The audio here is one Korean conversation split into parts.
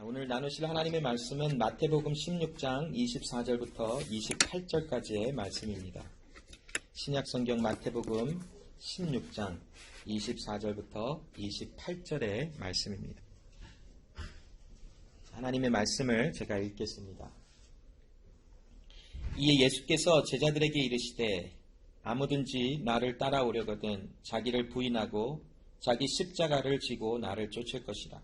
오늘 나누실 하나님의 말씀은 마태복음 16장 24절부터 28절까지의 말씀입니다. 신약성경 마태복음 16장 24절부터 28절의 말씀입니다. 하나님의 말씀을 제가 읽겠습니다. 이에 예수께서 제자들에게 이르시되 아무든지 나를 따라오려거든 자기를 부인하고 자기 십자가를 지고 나를 쫓을 것이라.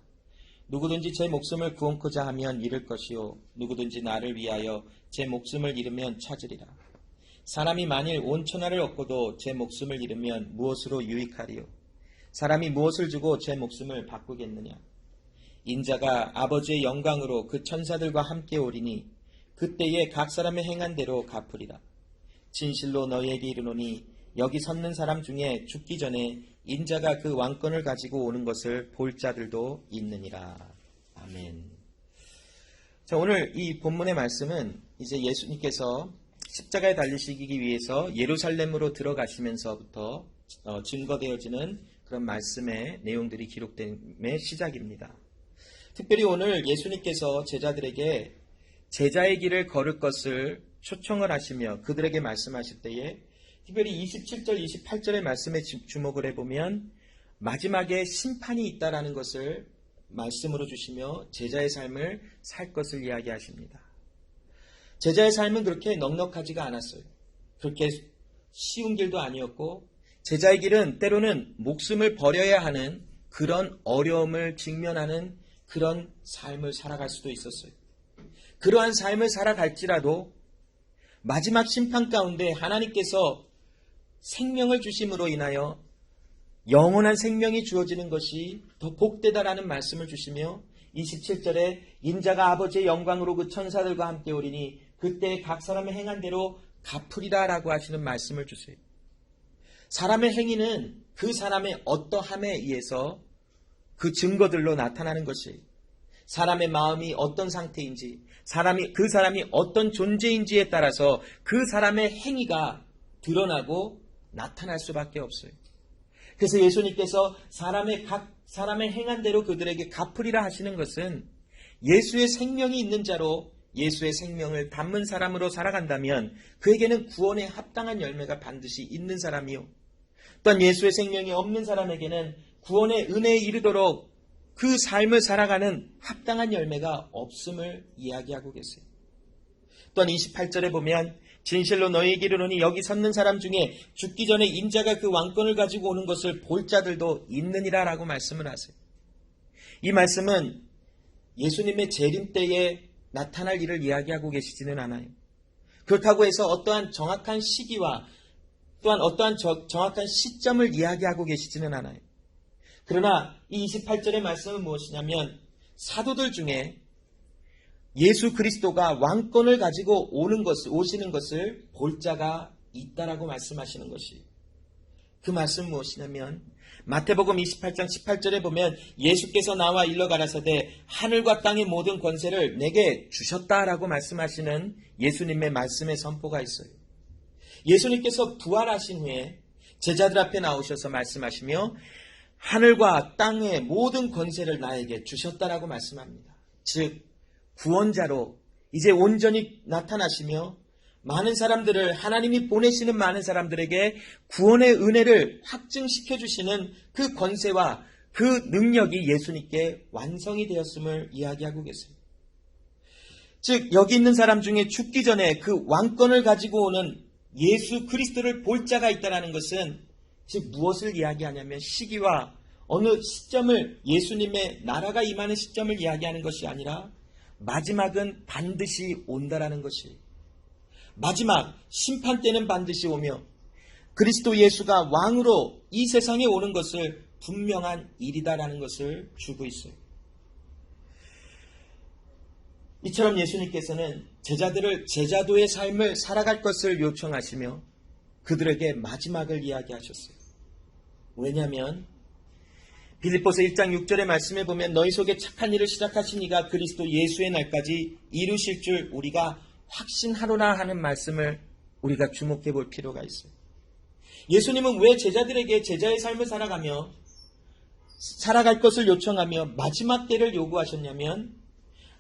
누구든지 제 목숨을 구원코자 하면 잃을 것이요 누구든지 나를 위하여 제 목숨을 잃으면 찾으리라. 사람이 만일 온 천하를 얻고도 제 목숨을 잃으면 무엇으로 유익하리요? 사람이 무엇을 주고 제 목숨을 바꾸겠느냐? 인자가 아버지의 영광으로 그 천사들과 함께 오리니 그때에 각 사람의 행한 대로 갚으리라. 진실로 너희에게 이르노니 여기 섰는 사람 중에 죽기 전에 인자가 그 왕권을 가지고 오는 것을 볼 자들도 있느니라. 아멘. 자, 오늘 이 본문의 말씀은 이제 예수님께서 십자가에 달리시기 위해서 예루살렘으로 들어가시면서부터 증거되어지는 그런 말씀의 내용들이 기록됨의 시작입니다. 특별히 오늘 예수님께서 제자들에게 제자의 길을 걸을 것을 초청을 하시며 그들에게 말씀하실 때에 특별히 27절, 28절의 말씀에 주목을 해보면 마지막에 심판이 있다라는 것을 말씀으로 주시며 제자의 삶을 살 것을 이야기하십니다. 제자의 삶은 그렇게 넉넉하지가 않았어요. 그렇게 쉬운 길도 아니었고 제자의 길은 때로는 목숨을 버려야 하는 그런 어려움을 직면하는 그런 삶을 살아갈 수도 있었어요. 그러한 삶을 살아갈지라도 마지막 심판 가운데 하나님께서 생명을 주심으로 인하여 영원한 생명이 주어지는 것이 더 복되다라는 말씀을 주시며 27절에 인자가 아버지의 영광으로 그 천사들과 함께 오리니 그때 각 사람의 행한 대로 갚으리라 라고 하시는 말씀을 주세요. 사람의 행위는 그 사람의 어떠함에 의해서 그 증거들로 나타나는 것이에요. 사람의 마음이 어떤 상태인지 그 사람이 어떤 존재인지에 따라서 그 사람의 행위가 드러나고 나타날 수밖에 없어요. 그래서 예수님께서 각 사람의 행한 대로 그들에게 갚으리라 하시는 것은 예수의 생명이 있는 자로 예수의 생명을 담은 사람으로 살아간다면 그에게는 구원에 합당한 열매가 반드시 있는 사람이요. 또한 예수의 생명이 없는 사람에게는 구원의 은혜에 이르도록 그 삶을 살아가는 합당한 열매가 없음을 이야기하고 계세요. 또한 28절에 보면 진실로 너희에게 이르노니 여기 섰는 사람 중에 죽기 전에 인자가 그 왕권을 가지고 오는 것을 볼 자들도 있느니라 라고 말씀을 하세요. 이 말씀은 예수님의 재림 때에 나타날 일을 이야기하고 계시지는 않아요. 그렇다고 해서 어떠한 정확한 시기와 또한 어떠한 정확한 시점을 이야기하고 계시지는 않아요. 그러나 이 28절의 말씀은 무엇이냐면 사도들 중에 예수 그리스도가 왕권을 가지고 오시는 것을 볼 자가 있다라고 말씀하시는 것이 그 말씀은 무엇이냐면 마태복음 28장 18절에 보면 예수께서 나와 일러 가라사대 하늘과 땅의 모든 권세를 내게 주셨다라고 말씀하시는 예수님의 말씀의 선포가 있어요. 예수님께서 부활하신 후에 제자들 앞에 나오셔서 말씀하시며 하늘과 땅의 모든 권세를 나에게 주셨다라고 말씀합니다. 즉 구원자로 이제 온전히 나타나시며 많은 사람들을 하나님이 보내시는 많은 사람들에게 구원의 은혜를 확증시켜 주시는 그 권세와 그 능력이 예수님께 완성이 되었음을 이야기하고 계세요. 즉 여기 있는 사람 중에 죽기 전에 그 왕권을 가지고 오는 예수 그리스도를 볼 자가 있다는 것은 즉 무엇을 이야기하냐면 시기와 어느 시점을 예수님의 나라가 임하는 시점을 이야기하는 것이 아니라 마지막은 반드시 온다라는 것이 마지막 심판 때는 반드시 오며 그리스도 예수가 왕으로 이 세상에 오는 것을 분명한 일이다라는 것을 주고 있어요. 이처럼 예수님께서는 제자들을 제자도의 삶을 살아갈 것을 요청하시며 그들에게 마지막을 이야기하셨어요. 왜냐하면 빌립보서 1장 6절의 말씀에 보면 너희 속에 착한 일을 시작하신 이가 그리스도 예수의 날까지 이루실 줄 우리가 확신하노라 하는 말씀을 우리가 주목해 볼 필요가 있어요. 예수님은 왜 제자들에게 제자의 삶을 살아갈 것을 요청하며 마지막 때를 요구하셨냐면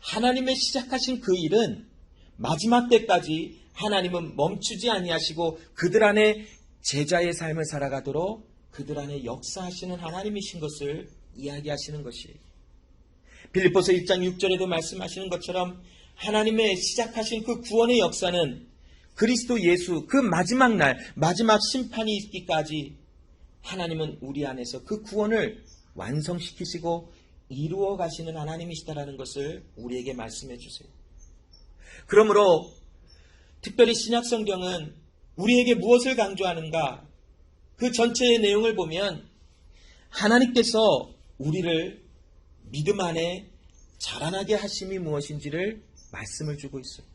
하나님의 시작하신 그 일은 마지막 때까지 하나님은 멈추지 아니하시고 그들 안에 제자의 삶을 살아가도록 그들 안에 역사하시는 하나님이신 것을 이야기하시는 것이에요. 빌립보서 1장 6절에도 말씀하시는 것처럼 하나님의 시작하신 그 구원의 역사는 그리스도 예수 그 마지막 날 마지막 심판이 있기까지 하나님은 우리 안에서 그 구원을 완성시키시고 이루어 가시는 하나님이시다라는 것을 우리에게 말씀해 주세요. 그러므로 특별히 신약 성경은 우리에게 무엇을 강조하는가? 그 전체의 내용을 보면 하나님께서 우리를 믿음 안에 자라나게 하심이 무엇인지를 말씀을 주고 있어요.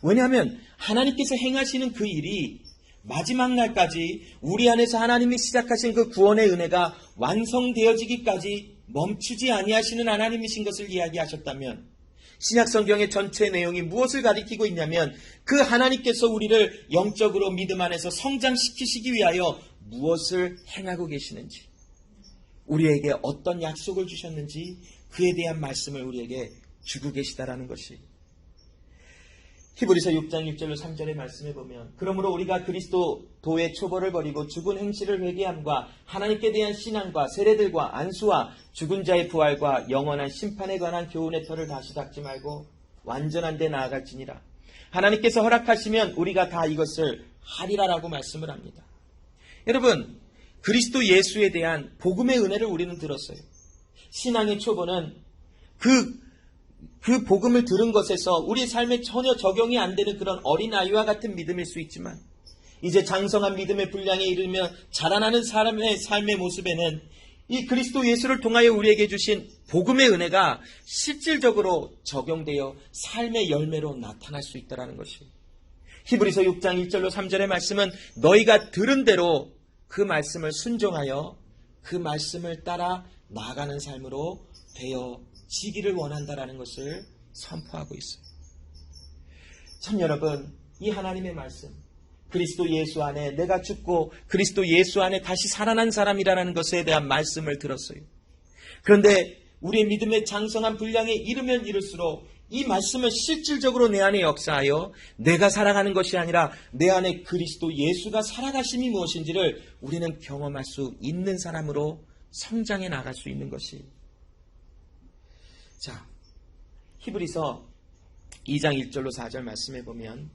왜냐하면 하나님께서 행하시는 그 일이 마지막 날까지 우리 안에서 하나님이 시작하신 그 구원의 은혜가 완성되어지기까지 멈추지 아니하시는 하나님이신 것을 이야기하셨다면 신약 성경의 전체 내용이 무엇을 가리키고 있냐면 그 하나님께서 우리를 영적으로 믿음 안에서 성장시키시기 위하여 무엇을 행하고 계시는지, 우리에게 어떤 약속을 주셨는지 그에 대한 말씀을 우리에게 주고 계시다라는 것이 히브리서 6장 6절로 3절의 말씀에 보면 그러므로 우리가 그리스도의 초벌을 버리고 죽은 행실을 회개함과 하나님께 대한 신앙과 세례들과 안수와 죽은 자의 부활과 영원한 심판에 관한 교훈의 털을 다시 닦지 말고 완전한 데 나아갈지니라. 하나님께서 허락하시면 우리가 다 이것을 하리라라고 말씀을 합니다. 여러분, 그리스도 예수에 대한 복음의 은혜를 우리는 들었어요. 신앙의 초보는 그 복음을 들은 것에서 우리 삶에 전혀 적용이 안 되는 그런 어린아이와 같은 믿음일 수 있지만 이제 장성한 믿음의 분량에 이르며 자라나는 사람의 삶의 모습에는 이 그리스도 예수를 통하여 우리에게 주신 복음의 은혜가 실질적으로 적용되어 삶의 열매로 나타날 수 있다는 것이 히브리서 6장 1절로 3절의 말씀은 너희가 들은 대로 그 말씀을 순종하여 그 말씀을 따라 나아가는 삶으로 되어지기를 원한다라는 것을 선포하고 있어요. 참 여러분, 이 하나님의 말씀, 그리스도 예수 안에 내가 죽고 그리스도 예수 안에 다시 살아난 사람이라는 것에 대한 말씀을 들었어요. 그런데 우리의 믿음의 장성한 분량에 이르면 이를수록 이 말씀을 실질적으로 내 안에 역사하여 내가 살아가는 것이 아니라 내 안에 그리스도 예수가 살아가심이 무엇인지를 우리는 경험할 수 있는 사람으로 성장해 나갈 수 있는 것이. 자, 히브리서 2장 1절로 4절 말씀해 보면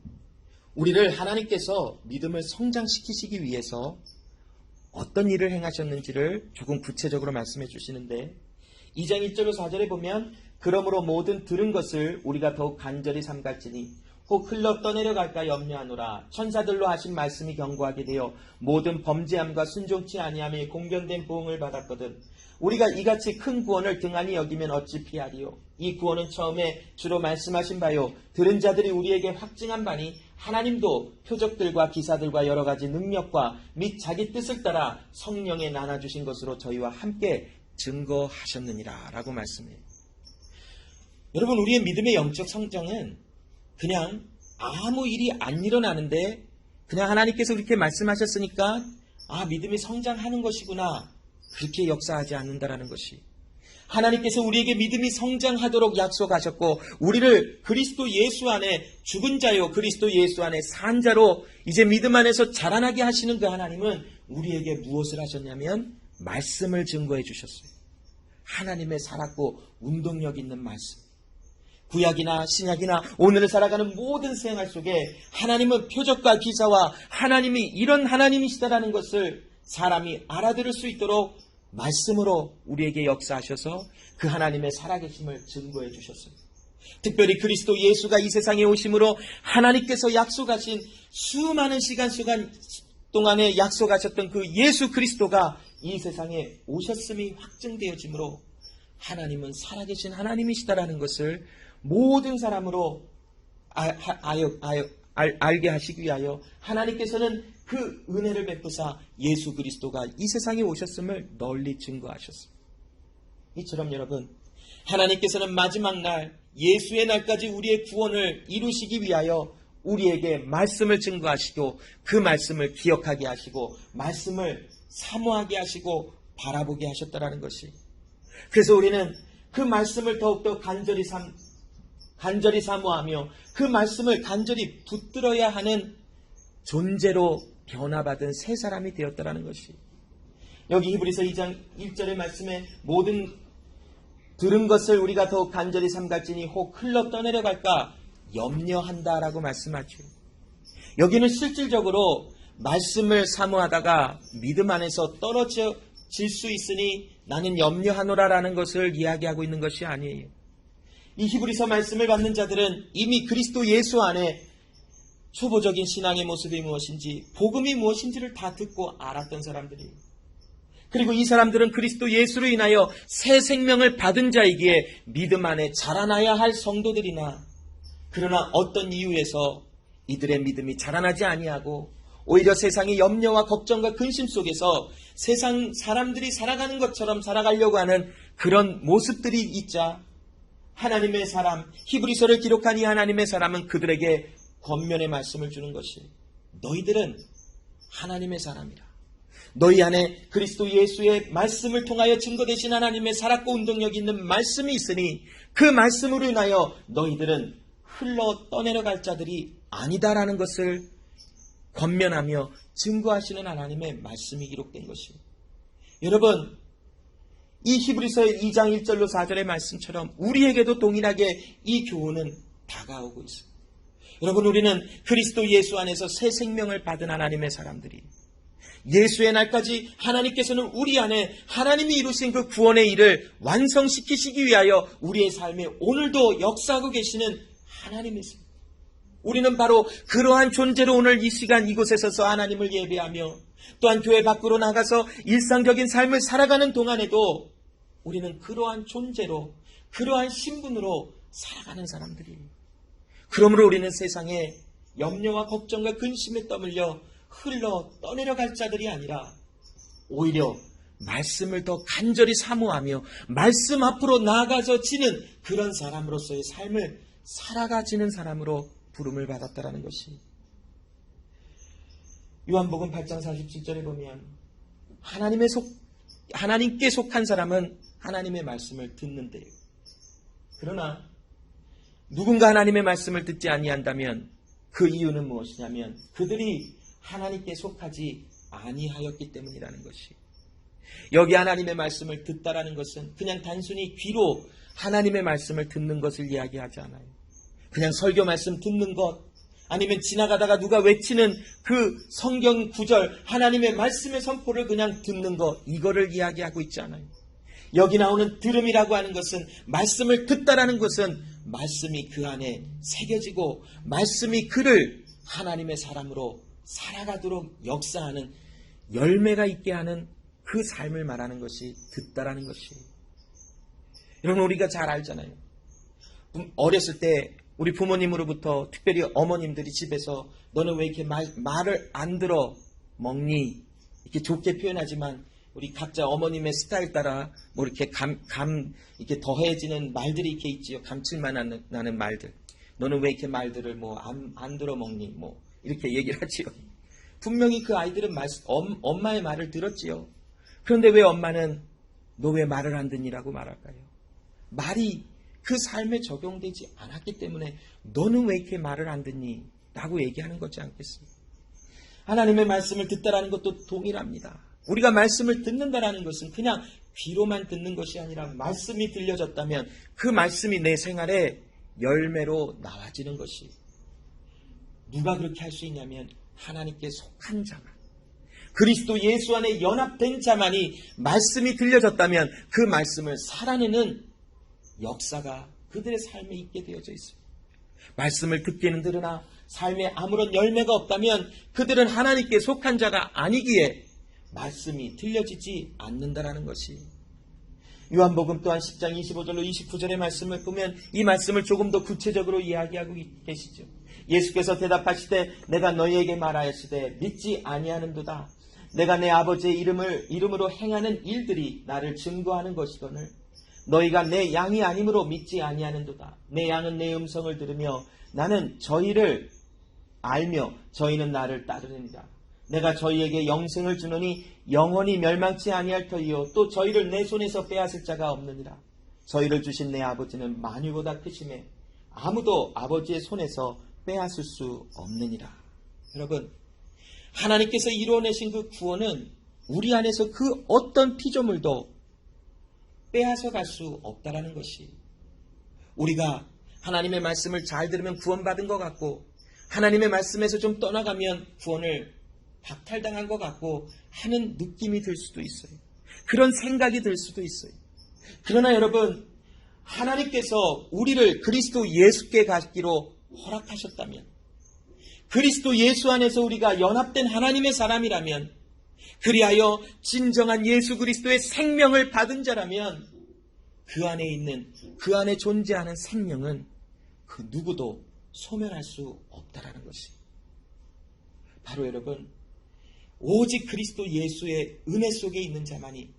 우리를 하나님께서 믿음을 성장시키시기 위해서 어떤 일을 행하셨는지를 조금 구체적으로 말씀해 주시는데 2장 1절로 4절에 보면 그러므로 모든 들은 것을 우리가 더욱 간절히 삼갈지니 혹 흘러 떠내려갈까 염려하노라. 천사들로 하신 말씀이 견고하게 되어 모든 범죄함과 순종치 아니함에 공변된 보응을 받았거든. 우리가 이같이 큰 구원을 등한히 여기면 어찌 피하리요. 이 구원은 처음에 주로 말씀하신 바요 들은 자들이 우리에게 확증한 바니 하나님도 표적들과 기사들과 여러 가지 능력과 및 자기 뜻을 따라 성령에 나눠주신 것으로 저희와 함께 증거하셨느니라 라고 말씀해요. 여러분, 우리의 믿음의 영적 성장은 그냥 아무 일이 안 일어나는데 그냥 하나님께서 그렇게 말씀하셨으니까 믿음이 성장하는 것이구나, 그렇게 역사하지 않는다라는 것이, 하나님께서 우리에게 믿음이 성장하도록 약속하셨고 우리를 그리스도 예수 안에 죽은 자요 그리스도 예수 안에 산 자로 이제 믿음 안에서 자라나게 하시는 그 하나님은 우리에게 무엇을 하셨냐면 말씀을 증거해 주셨어요. 하나님의 살았고 운동력 있는 말씀. 구약이나 신약이나 오늘을 살아가는 모든 생활 속에 하나님은 표적과 기사와 하나님이 이런 하나님이시다라는 것을 사람이 알아들을 수 있도록 말씀으로 우리에게 역사하셔서 그 하나님의 살아계심을 증거해 주셨습니다. 특별히 그리스도 예수가 이 세상에 오심으로 하나님께서 약속하신 수많은 시간 동안에 약속하셨던 그 예수 그리스도가 이 세상에 오셨음이 확증되어지므로 하나님은 살아계신 하나님이시다라는 것을 모든 사람으로 알게 하시기 위하여 하나님께서는 그 은혜를 베푸사 예수 그리스도가 이 세상에 오셨음을 널리 증거하셨습니다. 이처럼 여러분, 하나님께서는 마지막 날 예수의 날까지 우리의 구원을 이루시기 위하여 우리에게 말씀을 증거하시고 그 말씀을 기억하게 하시고 말씀을 사모하게 하시고 바라보게 하셨다라는 것이, 그래서 우리는 그 말씀을 더욱더 간절히 간절히 사모하며 그 말씀을 간절히 붙들어야 하는 존재로 변화받은 새 사람이 되었다라는 것이, 여기 히브리서 2장 1절의 말씀에 모든 들은 것을 우리가 더욱 간절히 삼갈지니 혹 흘러 떠내려갈까 염려한다라고 말씀하죠. 여기는 실질적으로 말씀을 사모하다가 믿음 안에서 떨어질 수 있으니 나는 염려하노라라는 것을 이야기하고 있는 것이 아니에요. 이 히브리서 말씀을 받는 자들은 이미 그리스도 예수 안에 초보적인 신앙의 모습이 무엇인지, 복음이 무엇인지를 다 듣고 알았던 사람들이에요. 그리고 이 사람들은 그리스도 예수로 인하여 새 생명을 받은 자이기에 믿음 안에 자라나야 할 성도들이나, 그러나 어떤 이유에서 이들의 믿음이 자라나지 아니하고 오히려 세상의 염려와 걱정과 근심 속에서 세상 사람들이 살아가는 것처럼 살아가려고 하는 그런 모습들이 있자, 하나님의 사람, 히브리서를 기록한 이 하나님의 사람은 그들에게 권면의 말씀을 주는 것이, 너희들은 하나님의 사람이라. 너희 안에 그리스도 예수의 말씀을 통하여 증거되신 하나님의 살았고 운동력 있는 말씀이 있으니 그 말씀으로 인하여 너희들은 흘러 떠내려갈 자들이 아니다라는 것을 권면하며 증거하시는 하나님의 말씀이 기록된 것입니다. 여러분, 이 히브리서의 2장 1절로 4절의 말씀처럼 우리에게도 동일하게 이 교훈은 다가오고 있습니다. 여러분, 우리는 그리스도 예수 안에서 새 생명을 받은 하나님의 사람들이, 예수의 날까지 하나님께서는 우리 안에 하나님이 이루신 그 구원의 일을 완성시키시기 위하여 우리의 삶에 오늘도 역사하고 계시는 하나님이십니다. 우리는 바로 그러한 존재로 오늘 이 시간 이곳에 서서 하나님을 예배하며 또한 교회 밖으로 나가서 일상적인 삶을 살아가는 동안에도 우리는 그러한 존재로, 그러한 신분으로 살아가는 사람들이에요. 그러므로 우리는 세상에 염려와 걱정과 근심에 떠밀려 흘러 떠내려갈 자들이 아니라 오히려 말씀을 더 간절히 사모하며 말씀 앞으로 나아가서 지는 그런 사람으로서의 삶을 살아가지는 사람으로 부름을 받았다라는 것이, 요한복음 8장 47절에 보면 하나님께 속한 사람은 하나님의 말씀을 듣는데요. 그러나 누군가 하나님의 말씀을 듣지 아니한다면 그 이유는 무엇이냐면 그들이 하나님께 속하지 아니하였기 때문이라는 것이, 여기 하나님의 말씀을 듣다라는 것은 그냥 단순히 귀로 하나님의 말씀을 듣는 것을 이야기하지 않아요. 그냥 설교 말씀 듣는 것, 아니면 지나가다가 누가 외치는 그 성경 구절, 하나님의 말씀의 선포를 그냥 듣는 것, 이거를 이야기하고 있지 않아요. 여기 나오는 들음이라고 하는 것은, 말씀을 듣다라는 것은 말씀이 그 안에 새겨지고 말씀이 그를 하나님의 사람으로 살아가도록 역사하는, 열매가 있게 하는 그 삶을 말하는 것이 듣다라는 것이에요. 여러분, 우리가 잘 알잖아요. 어렸을 때 우리 부모님으로부터, 특별히 어머님들이 집에서 너는 왜 이렇게 말을 안 들어 먹니? 이렇게 좋게 표현하지만 우리 각자 어머님의 스타일 따라 뭐 이렇게 이렇게 더해지는 말들이 이렇게 있지요. 감칠맛 나는 말들. 너는 왜 이렇게 말들을 뭐 안 들어 먹니? 뭐 이렇게 얘기를 하지요. 분명히 그 아이들은 엄마의 말을 들었지요. 그런데 왜 엄마는 너 왜 말을 안 듣니라고 말할까요? 말이 그 삶에 적용되지 않았기 때문에 너는 왜 이렇게 말을 안 듣니? 라고 얘기하는 거지 않겠습니까? 하나님의 말씀을 듣다라는 것도 동일합니다. 우리가 말씀을 듣는다라는 것은 그냥 귀로만 듣는 것이 아니라 말씀이 들려졌다면 그 말씀이 내 생활에 열매로 나와지는 것이, 누가 그렇게 할 수 있냐면 하나님께 속한 자만, 그리스도 예수 안에 연합된 자만이 말씀이 들려졌다면 그 말씀을 살아내는 역사가 그들의 삶에 있게 되어져 있습니다. 말씀을 듣기는 들으나 삶에 아무런 열매가 없다면 그들은 하나님께 속한 자가 아니기에 말씀이 들려지지 않는다라는 것이, 요한복음 또한 10장 25절로 29절의 말씀을 보면 이 말씀을 조금 더 구체적으로 이야기하고 계시죠. 예수께서 대답하시되 내가 너희에게 말하였으되 믿지 아니하는도다. 내가 내 아버지의 이름으로 행하는 일들이 나를 증거하는 것이거늘 너희가 내 양이 아니므로 믿지 아니하는도다. 내 양은 내 음성을 들으며 나는 저희를 알며 저희는 나를 따르느니라. 내가 저희에게 영생을 주노니 영원히 멸망치 아니할 터이요 또 저희를 내 손에서 빼앗을 자가 없느니라. 저희를 주신 내 아버지는 만유보다 크심에 아무도 아버지의 손에서 빼앗을 수 없느니라. 여러분, 하나님께서 이루어내신 그 구원은 우리 안에서 그 어떤 피조물도 빼앗아 갈 수 없다라는 것이, 우리가 하나님의 말씀을 잘 들으면 구원받은 것 같고 하나님의 말씀에서 좀 떠나가면 구원을 박탈당한 것 같고 하는 느낌이 들 수도 있어요. 그런 생각이 들 수도 있어요. 그러나 여러분, 하나님께서 우리를 그리스도 예수께 가기로 허락하셨다면, 그리스도 예수 안에서 우리가 연합된 하나님의 사람이라면, 그리하여 진정한 예수 그리스도의 생명을 받은 자라면, 그 안에 있는, 그 안에 존재하는 생명은 그 누구도 소멸할 수 없다라는 것이, 바로 여러분, 오직 그리스도 예수의 은혜 속에 있는 자만이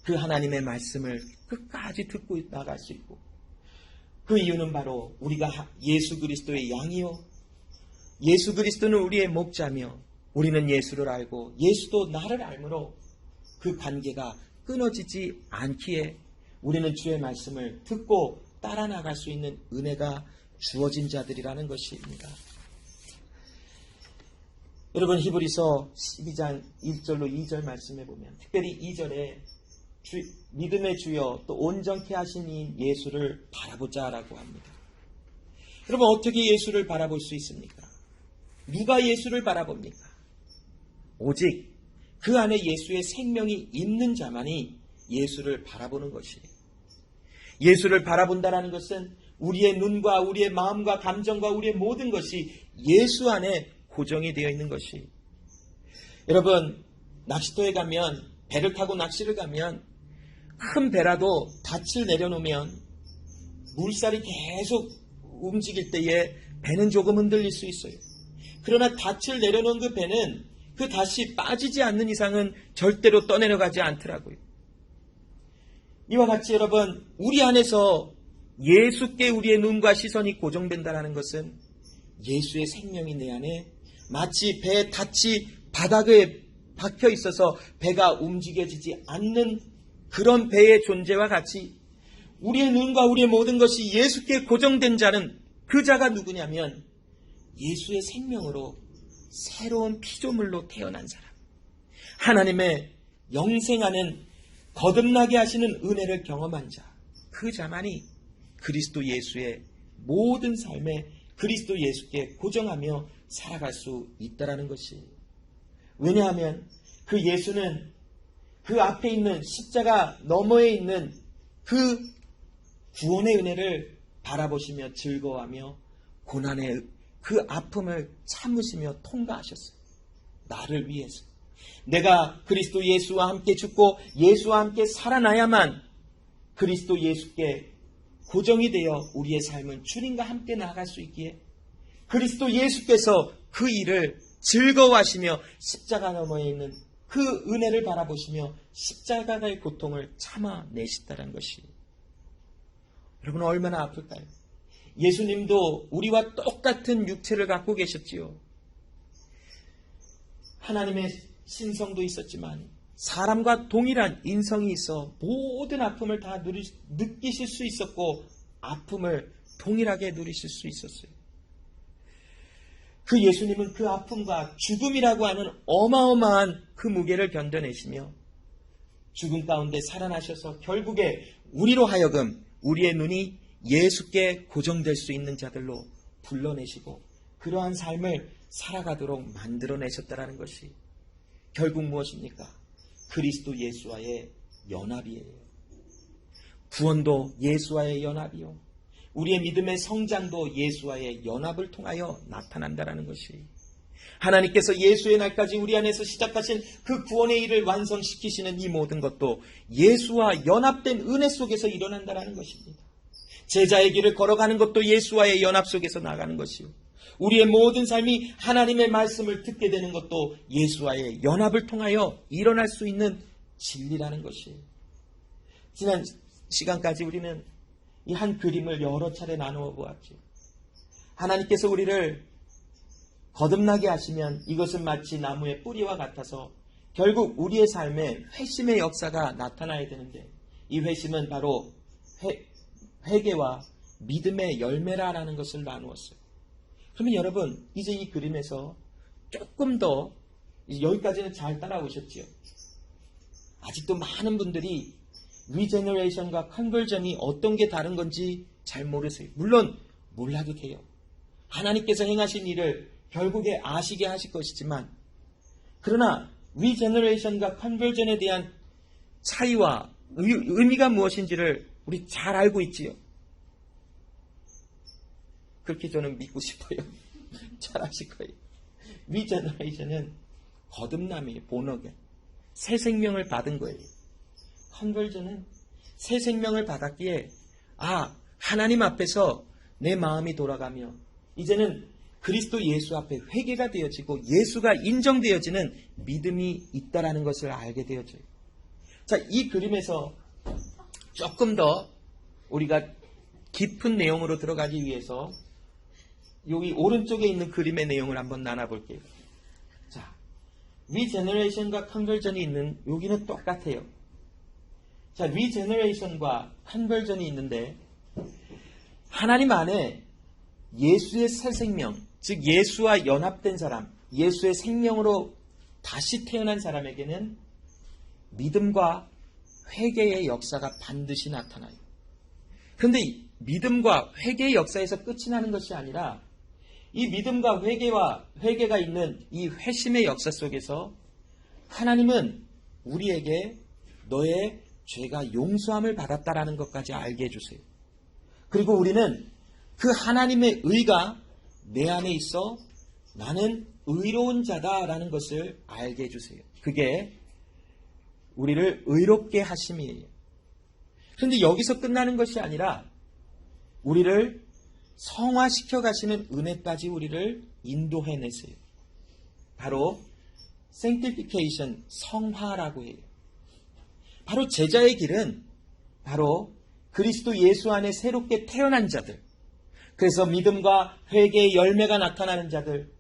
그 하나님의 말씀을 끝까지 듣고 나갈 수 있고, 그 이유는 바로 우리가 예수 그리스도의 양이요, 예수 그리스도는 우리의 목자며 우리는 예수를 알고 예수도 나를 알므로 그 관계가 끊어지지 않기에 우리는 주의 말씀을 듣고 따라 나갈 수 있는 은혜가 주어진 자들이라는 것입니다. 여러분, 히브리서 12장 1절로 2절 말씀해 보면 특별히 2절에 믿음의 주여 또 온전케 하신 이 예수를 바라보자라고 합니다. 여러분, 어떻게 예수를 바라볼 수 있습니까? 누가 예수를 바라봅니까? 오직 그 안에 예수의 생명이 있는 자만이 예수를 바라보는 것이에요. 예수를 바라본다라는 것은 우리의 눈과 우리의 마음과 감정과 우리의 모든 것이 예수 안에 고정이 되어 있는 것이, 여러분, 낚시터에 가면, 배를 타고 낚시를 가면 큰 배라도 닻을 내려놓으면 물살이 계속 움직일 때에 배는 조금 흔들릴 수 있어요. 그러나 닻을 내려놓은 그 배는 그 닻이 빠지지 않는 이상은 절대로 떠내려가지 않더라고요. 이와 같이 여러분, 우리 안에서 예수께 우리의 눈과 시선이 고정된다는 것은 예수의 생명이 내 안에 마치 배의 닻이 바닥에 박혀 있어서 배가 움직여지지 않는 그런 배의 존재와 같이 우리의 눈과 우리의 모든 것이 예수께 고정된 자는, 그 자가 누구냐면 예수의 생명으로 새로운 피조물로 태어난 사람, 하나님의 영생하는 거듭나게 하시는 은혜를 경험한 자, 그 자만이 그리스도 예수의 모든 삶에 그리스도 예수께 고정하며 살아갈 수 있다라는 것이, 왜냐하면 그 예수는 그 앞에 있는 십자가 너머에 있는 그 구원의 은혜를 바라보시며 즐거워하며 고난의 그 아픔을 참으시며 통과하셨어요. 나를 위해서. 내가 그리스도 예수와 함께 죽고 예수와 함께 살아나야만 그리스도 예수께 고정이 되어 우리의 삶은 주님과 함께 나아갈 수 있기에 그리스도 예수께서 그 일을 즐거워하시며 십자가 너머에 있는 그 은혜를 바라보시며 십자가의 고통을 참아내셨다는 것이, 여러분, 얼마나 아플까요? 예수님도 우리와 똑같은 육체를 갖고 계셨지요. 하나님의 신성도 있었지만 사람과 동일한 인성이 있어 모든 아픔을 다 느끼실 수 있었고 아픔을 동일하게 누리실 수 있었어요. 그 예수님은 그 아픔과 죽음이라고 하는 어마어마한 그 무게를 견뎌내시며 죽음 가운데 살아나셔서 결국에 우리로 하여금 우리의 눈이 예수께 고정될 수 있는 자들로 불러내시고 그러한 삶을 살아가도록 만들어내셨다라는 것이 결국 무엇입니까? 그리스도 예수와의 연합이에요. 구원도 예수와의 연합이요, 우리의 믿음의 성장도 예수와의 연합을 통하여 나타난다라는 것이, 하나님께서 예수의 날까지 우리 안에서 시작하신 그 구원의 일을 완성시키시는 이 모든 것도 예수와 연합된 은혜 속에서 일어난다라는 것입니다. 제자의 길을 걸어가는 것도 예수와의 연합 속에서 나가는 것이요, 우리의 모든 삶이 하나님의 말씀을 듣게 되는 것도 예수와의 연합을 통하여 일어날 수 있는 진리라는 것이에요. 지난 시간까지 우리는 이 한 그림을 여러 차례 나누어 보았죠. 하나님께서 우리를 거듭나게 하시면 이것은 마치 나무의 뿌리와 같아서 결국 우리의 삶에 회심의 역사가 나타나야 되는데, 이 회심은 바로 회개와 믿음의 열매라라는 것을 나누었어요. 그러면 여러분, 이제 이 그림에서 조금 더, 여기까지는 잘 따라오셨죠? 아직도 많은 분들이 리제너레이션과 컨버전이 어떤 게 다른 건지 잘 모르세요. 물론 몰라도 돼요. 하나님께서 행하신 일을 결국에 아시게 하실 것이지만, 그러나 리제너레이션과 컨버전에 대한 차이와 의미가 무엇인지를 우리 잘 알고 있지요. 그렇게 저는 믿고 싶어요. 잘 아실 거예요. 리제너레이션은 거듭남이에요. 본어게 새 생명을 받은 거예요. 컨버전은 새 생명을 받았기에 하나님 앞에서 내 마음이 돌아가며 이제는 그리스도 예수 앞에 회개가 되어지고 예수가 인정되어지는 믿음이 있다라는 것을 알게 되어져요. 자, 이 그림에서 조금 더 우리가 깊은 내용으로 들어가기 위해서 여기 오른쪽에 있는 그림의 내용을 한번 나눠볼게요. 자, 리제너레이션과 컨버전이 있는 여기는 똑같아요. 자, 리제너레이션과 컨버전이 있는데 하나님 안에 예수의 새 생명, 즉 예수와 연합된 사람, 예수의 생명으로 다시 태어난 사람에게는 믿음과 회개의 역사가 반드시 나타나요. 그런데 믿음과 회개의 역사에서 끝이 나는 것이 아니라 이 믿음과 회개가 있는 이 회심의 역사 속에서 하나님은 우리에게 너의 죄가 용서함을 받았다라는 것까지 알게 해주세요. 그리고 우리는 그 하나님의 의가 내 안에 있어 나는 의로운 자다라는 것을 알게 해주세요. 그게 우리를 의롭게 하심이에요. 그런데 여기서 끝나는 것이 아니라 우리를 성화시켜 가시는 은혜까지 우리를 인도해내세요. 바로 sanctification, 성화라고 해요. 바로 제자의 길은 바로 그리스도 예수 안에 새롭게 태어난 자들, 그래서 믿음과 회개의 열매가 나타나는 자들,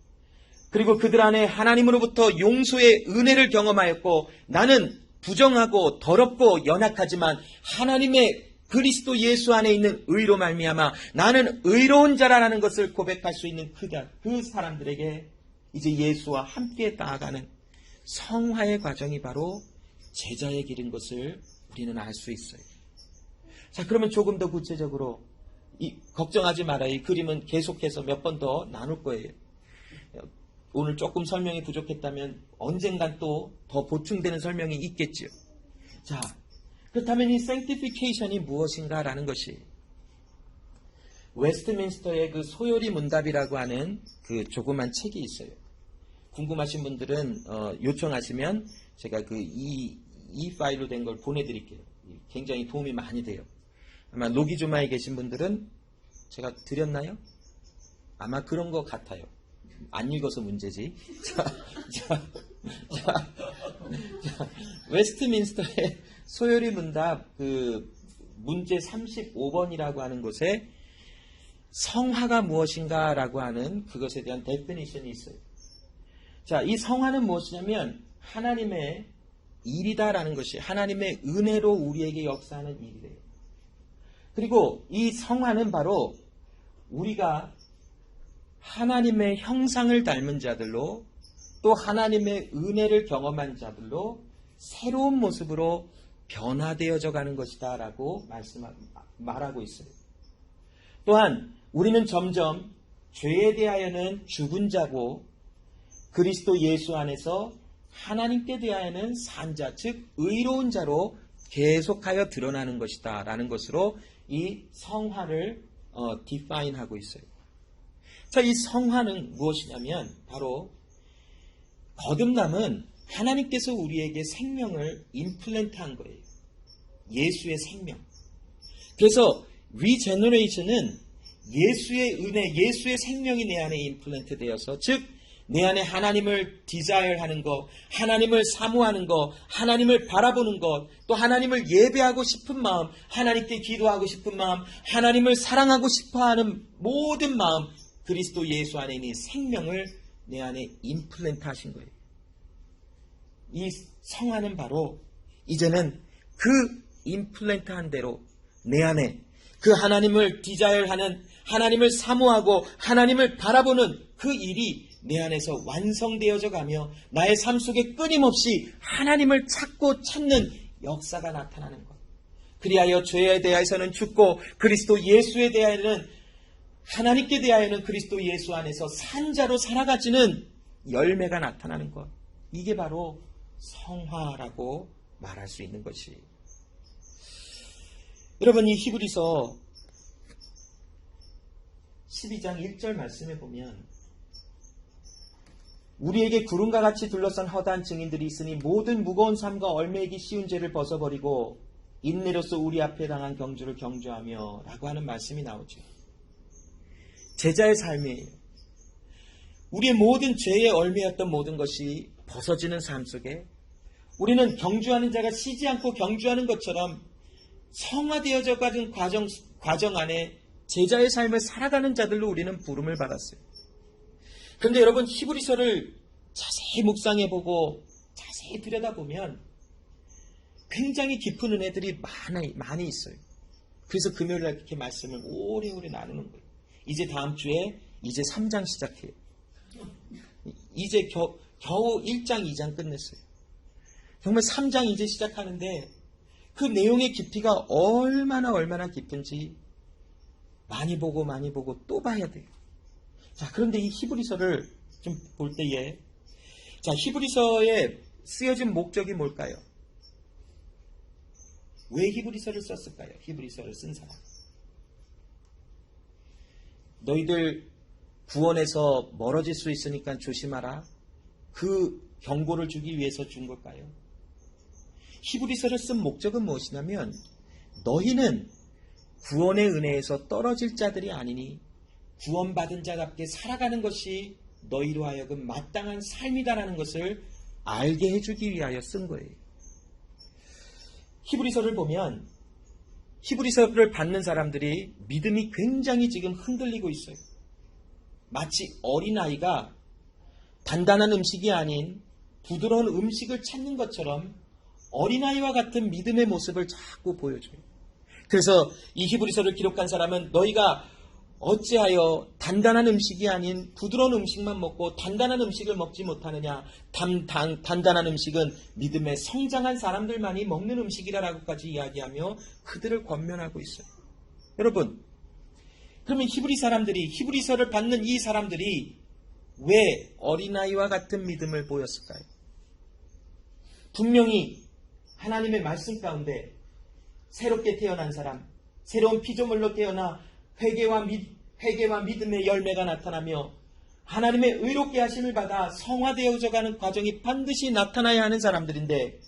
그리고 그들 안에 하나님으로부터 용서의 은혜를 경험하였고 나는 부정하고 더럽고 연약하지만 하나님의 그리스도 예수 안에 있는 의로 말미암아 나는 의로운 자라는 것을 고백할 수 있는 그 사람들에게 이제 예수와 함께 나아가는 성화의 과정이 바로 제자의 길인 것을 우리는 알 수 있어요. 자, 그러면 조금 더 구체적으로 걱정하지 말아요. 이 그림은 계속해서 몇 번 더 나눌 거예요. 오늘 조금 설명이 부족했다면 언젠간 또 더 보충되는 설명이 있겠지요. 자, 그렇다면 이 sanctification이 무엇인가라는 것이 웨스트민스터의 그 소요리 문답이라고 하는 그 조그만 책이 있어요. 궁금하신 분들은 요청하시면 제가 이 파일로 된 걸 보내드릴게요. 굉장히 도움이 많이 돼요. 아마 로기조마에 계신 분들은 제가 드렸나요? 아마 그런 것 같아요. 안 읽어서 문제지. 자, 웨스트민스터의 소요리 문답 그 문제 35번이라고 하는 곳에 성화가 무엇인가라고 하는 그것에 대한 데피니션이 있어요. 자, 이 성화는 무엇이냐면 하나님의 일이다라는 것이 하나님의 은혜로 우리에게 역사하는 일이래요. 그리고 이 성화는 바로 우리가 하나님의 형상을 닮은 자들로 또 하나님의 은혜를 경험한 자들로 새로운 모습으로 변화되어져 가는 것이다 라고 말하고 있어요. 또한 우리는 점점 죄에 대하여는 죽은 자고 그리스도 예수 안에서 하나님께 대하여는 산 자, 즉 의로운 자로 계속하여 드러나는 것이다 라는 것으로 이 성화를 디파인하고 있어요. 자, 이 성화는 무엇이냐면 바로 거듭남은 하나님께서 우리에게 생명을 임플란트한 거예요. 예수의 생명. 그래서 리제너레이션은 예수의 은혜, 예수의 생명이 내 안에 임플란트 되어서 즉 내 안에 하나님을 디자이어하는 것, 하나님을 사모하는 것, 하나님을 바라보는 것, 또 하나님을 예배하고 싶은 마음, 하나님께 기도하고 싶은 마음, 하나님을 사랑하고 싶어하는 모든 마음, 그리스도 예수 안에 있는 생명을 내 안에 임플란트 하신 거예요. 이 성화는 바로 이제는 그 임플란트 한 대로 내 안에 그 하나님을 디자일하는, 하나님을 사모하고 하나님을 바라보는 그 일이 내 안에서 완성되어져 가며 나의 삶 속에 끊임없이 하나님을 찾고 찾는 역사가 나타나는 것. 그리하여 죄에 대하여서는 죽고 그리스도 예수에 대하여는, 하나님께 대하여는 그리스도 예수 안에서 산자로 살아가지는 열매가 나타나는 것. 이게 바로 성화라고 말할 수 있는 것이. 여러분, 이 히브리서 12장 1절 말씀에 보면 우리에게 구름과 같이 둘러싼 허다한 증인들이 있으니 모든 무거운 삶과 얼매이기 쉬운 죄를 벗어버리고 인내로서 우리 앞에 당한 경주를 경주하며 라고 하는 말씀이 나오죠. 제자의 삶이에요. 우리의 모든 죄에 얼매였던 모든 것이 벗어지는 삶 속에 우리는 경주하는 자가 쉬지 않고 경주하는 것처럼 성화되어져 가는 과정 안에 제자의 삶을 살아가는 자들로 우리는 부름을 받았어요. 그런데 여러분, 히브리서를 자세히 묵상해보고 자세히 들여다보면 굉장히 깊은 은혜들이 많이 있어요. 그래서 금요일날 이렇게 말씀을 오래오래 나누는 거예요. 이제 다음 주에 이제 3장 시작해요. 이제 겨우 1장, 2장 끝냈어요. 정말 3장 이제 시작하는데 그 내용의 깊이가 얼마나 깊은지 많이 보고 또 봐야 돼요. 자, 그런데 이 히브리서를 좀 볼 때에, 자, 히브리서에 쓰여진 목적이 뭘까요? 왜 히브리서를 썼을까요? 히브리서를 쓴 사람. 너희들 구원에서 멀어질 수 있으니까 조심하라. 그 경고를 주기 위해서 준 걸까요? 히브리서를 쓴 목적은 무엇이냐면 너희는 구원의 은혜에서 떨어질 자들이 아니니 구원받은 자답게 살아가는 것이 너희로 하여금 마땅한 삶이다라는 것을 알게 해주기 위하여 쓴 거예요. 히브리서를 보면 히브리서를 받는 사람들이 믿음이 굉장히 지금 흔들리고 있어요. 마치 어린아이가 단단한 음식이 아닌 부드러운 음식을 찾는 것처럼 어린아이와 같은 믿음의 모습을 자꾸 보여줘요. 그래서 이 히브리서를 기록한 사람은 너희가 어찌하여 단단한 음식이 아닌 부드러운 음식만 먹고 단단한 음식을 먹지 못하느냐. 단단한 음식은 믿음에 성장한 사람들만이 먹는 음식이라고까지 이야기하며 그들을 권면하고 있어요. 여러분, 그러면 히브리서를 받는 이 사람들이 왜 어린아이와 같은 믿음을 보였을까요? 분명히 하나님의 말씀 가운데 새롭게 태어난 사람, 새로운 피조물로 태어나 회개와 믿음의 열매가 나타나며 하나님의 의롭게 하심을 받아 성화되어져 가는 과정이 반드시 나타나야 하는 사람들인데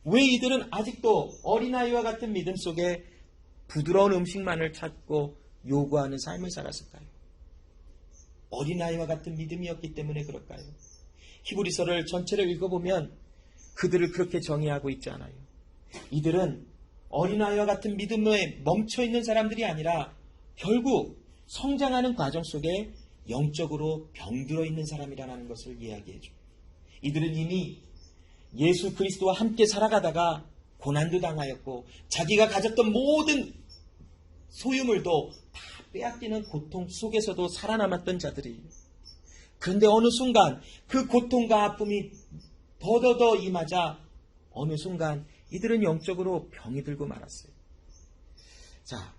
왜 이들은 아직도 어린아이와 같은 믿음 속에 부드러운 음식만을 찾고 요구하는 삶을 살았을까요? 어린아이와 같은 믿음이었기 때문에 그럴까요? 히브리서를 전체를 읽어보면 그들을 그렇게 정의하고 있지 않아요. 이들은 어린아이와 같은 믿음에 멈춰있는 사람들이 아니라 결국 성장하는 과정 속에 영적으로 병들어 있는 사람이라는 것을 이야기해줘요. 이들은 이미 예수 그리스도와 함께 살아가다가 고난도 당하였고 자기가 가졌던 모든 소유물도 다 빼앗기는 고통 속에서도 살아남았던 자들이에요. 그런데 어느 순간 그 고통과 아픔이 더더더 임하자 어느 순간 이들은 영적으로 병이 들고 말았어요. 자,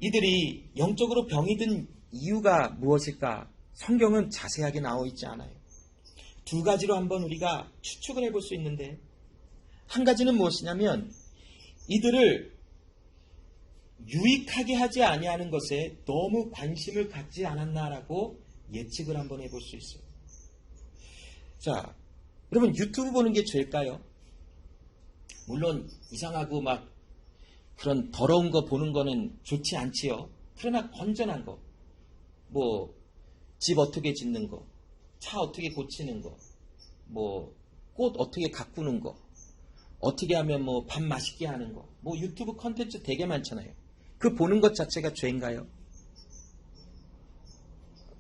이들이 영적으로 병이 든 이유가 무엇일까? 성경은 자세하게 나와 있지 않아요. 두 가지로 한번 우리가 추측을 해볼 수 있는데 한 가지는 무엇이냐면 이들을 유익하게 하지 아니하는 것에 너무 관심을 갖지 않았나라고 예측을 한번 해볼 수 있어요. 자, 여러분 유튜브 보는 게 죄일까요? 물론 이상하고 막 그런 더러운 거 보는 거는 좋지 않지요. 그러나 건전한 거, 뭐 집 어떻게 짓는 거, 차 어떻게 고치는 거, 뭐 꽃 어떻게 가꾸는 거, 어떻게 하면 뭐 밥 맛있게 하는 거, 뭐 유튜브 컨텐츠 되게 많잖아요. 그 보는 것 자체가 죄인가요?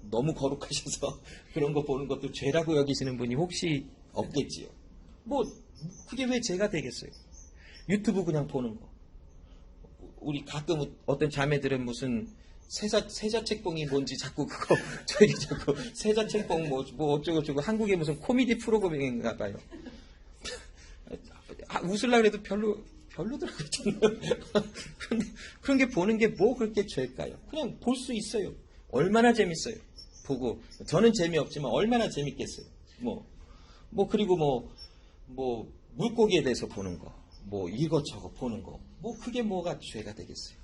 너무 거룩하셔서 그런 거 보는 것도 죄라고 여기시는 분이 혹시 없겠지요. 뭐 그게 왜 죄가 되겠어요? 유튜브 그냥 보는 거. 우리 가끔 어떤 자매들은 무슨 세자책봉이 뭔지 자꾸 그거 저희 자꾸 세자책봉 뭐 어쩌고저쩌고 한국의 무슨 코미디 프로그램인가 봐요. 웃으려고 해도 별로더라고요. 그런 게 보는 게 뭐 그렇게 죄일까요? 그냥 볼 수 있어요. 얼마나 재밌어요. 보고 저는 재미없지만 얼마나 재밌겠어요. 그리고 물고기에 대해서 보는 거, 이것저것 보는 거, 그게 뭐가 죄가 되겠어요.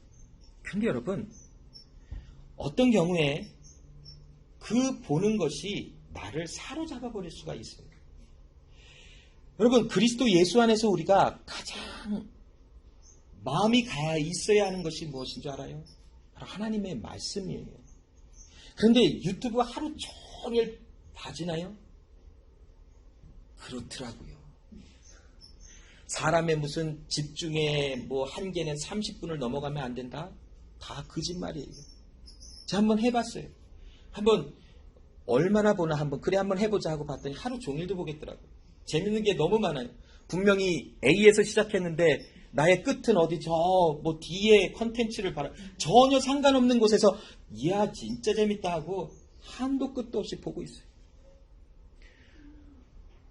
근데 여러분, 어떤 경우에 그 보는 것이 나를 사로잡아 버릴 수가 있어요. 여러분, 그리스도 예수 안에서 우리가 가장 마음이 가야 있어야 하는 것이 무엇인 줄 알아요? 바로 하나님의 말씀이에요. 그런데 유튜브 하루 종일 봐지나요? 그렇더라고요. 사람의 무슨 집중의 한계는 30분을 넘어가면 안 된다? 다 거짓말이에요. 제가 한번 해봤어요. 얼마나 보나 한번 해보자 하고 봤더니 하루 종일도 보겠더라고요. 재밌는 게 너무 많아요. 분명히 A에서 시작했는데 나의 끝은 어디 뒤에 컨텐츠를 봐라. 전혀 상관없는 곳에서 이야 진짜 재밌다 하고 한도 끝도 없이 보고 있어요.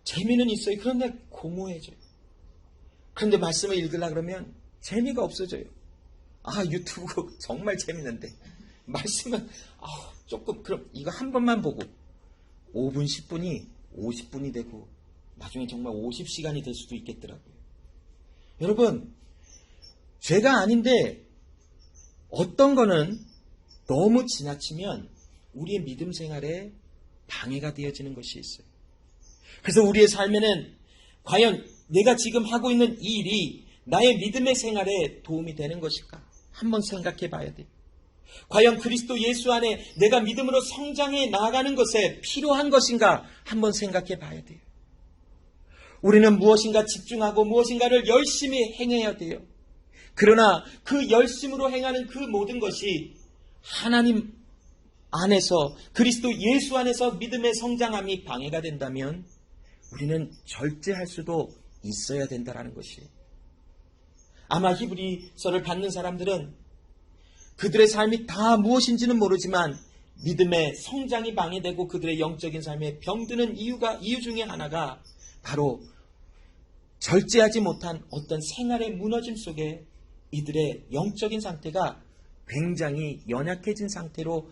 재미는 있어요. 그런데 공허해져요. 그런데 말씀을 읽으려고 그러면 재미가 없어져요. 유튜브 정말 재밌는데 말씀은 조금 그럼 이거 한 번만 보고 5분 10분이 50분이 되고 나중에 정말 50시간이 될 수도 있겠더라고요. 여러분, 죄가 아닌데 어떤 거는 너무 지나치면 우리의 믿음 생활에 방해가 되어지는 것이 있어요. 그래서 우리의 삶에는 과연 내가 지금 하고 있는 이 일이 나의 믿음의 생활에 도움이 되는 것일까? 한번 생각해 봐야 돼요. 과연 그리스도 예수 안에 내가 믿음으로 성장해 나아가는 것에 필요한 것인가? 한번 생각해 봐야 돼요. 우리는 무엇인가 집중하고 무엇인가를 열심히 행해야 돼요. 그러나 그 열심으로 행하는 그 모든 것이 하나님 안에서 그리스도 예수 안에서 믿음의 성장함이 방해가 된다면 우리는 절제할 수도 있어야 된다는 것이에요. 아마 히브리서를 받는 사람들은 그들의 삶이 다 무엇인지는 모르지만 믿음의 성장이 방해되고 그들의 영적인 삶에 병드는 이유 중에 하나가 바로 절제하지 못한 어떤 생활의 무너짐 속에 이들의 영적인 상태가 굉장히 연약해진 상태로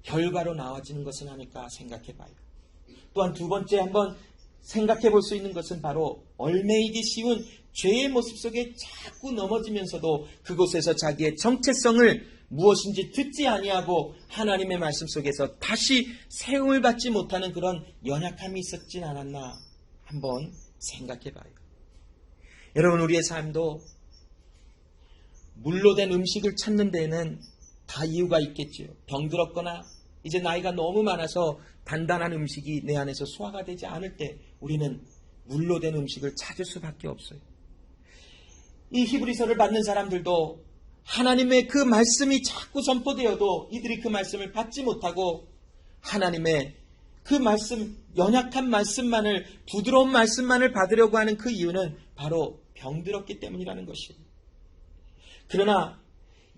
결과로 나와지는 것은 아닐까 생각해 봐요. 또한 두 번째 한번 생각해 볼 수 있는 것은 바로 얽매이기 쉬운 죄의 모습 속에 자꾸 넘어지면서도 그곳에서 자기의 정체성을 무엇인지 듣지 아니하고 하나님의 말씀 속에서 다시 세움을 받지 못하는 그런 연약함이 있었진 않았나 한번 생각해 봐요. 여러분, 우리의 삶도 물로 된 음식을 찾는 데에는 다 이유가 있겠지요. 병들었거나 이제 나이가 너무 많아서 단단한 음식이 내 안에서 소화가 되지 않을 때 우리는 물로 된 음식을 찾을 수밖에 없어요. 이 히브리서를 받는 사람들도 하나님의 그 말씀이 자꾸 선포되어도 이들이 그 말씀을 받지 못하고 하나님의 그 말씀, 연약한 말씀만을, 부드러운 말씀만을 받으려고 하는 그 이유는 바로 병들었기 때문이라는 것이에요. 그러나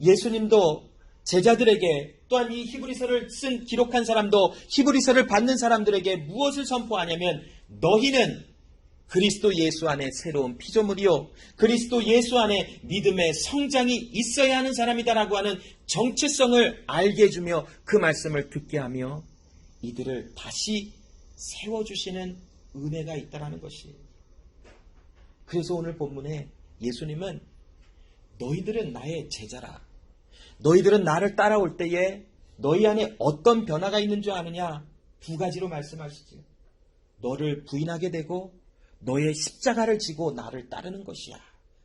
예수님도 제자들에게 또한 이 히브리서를 기록한 사람도 히브리서를 받는 사람들에게 무엇을 선포하냐면 너희는 그리스도 예수 안에 새로운 피조물이요 그리스도 예수 안에 믿음의 성장이 있어야 하는 사람이다라고 하는 정체성을 알게 해주며 그 말씀을 듣게 하며 이들을 다시 세워주시는 은혜가 있다라는 것이에요. 그래서 오늘 본문에 예수님은 너희들은 나의 제자라. 너희들은 나를 따라올 때에 너희 안에 어떤 변화가 있는 줄 아느냐? 두 가지로 말씀하시죠. 너를 부인하게 되고 너의 십자가를 지고 나를 따르는 것이야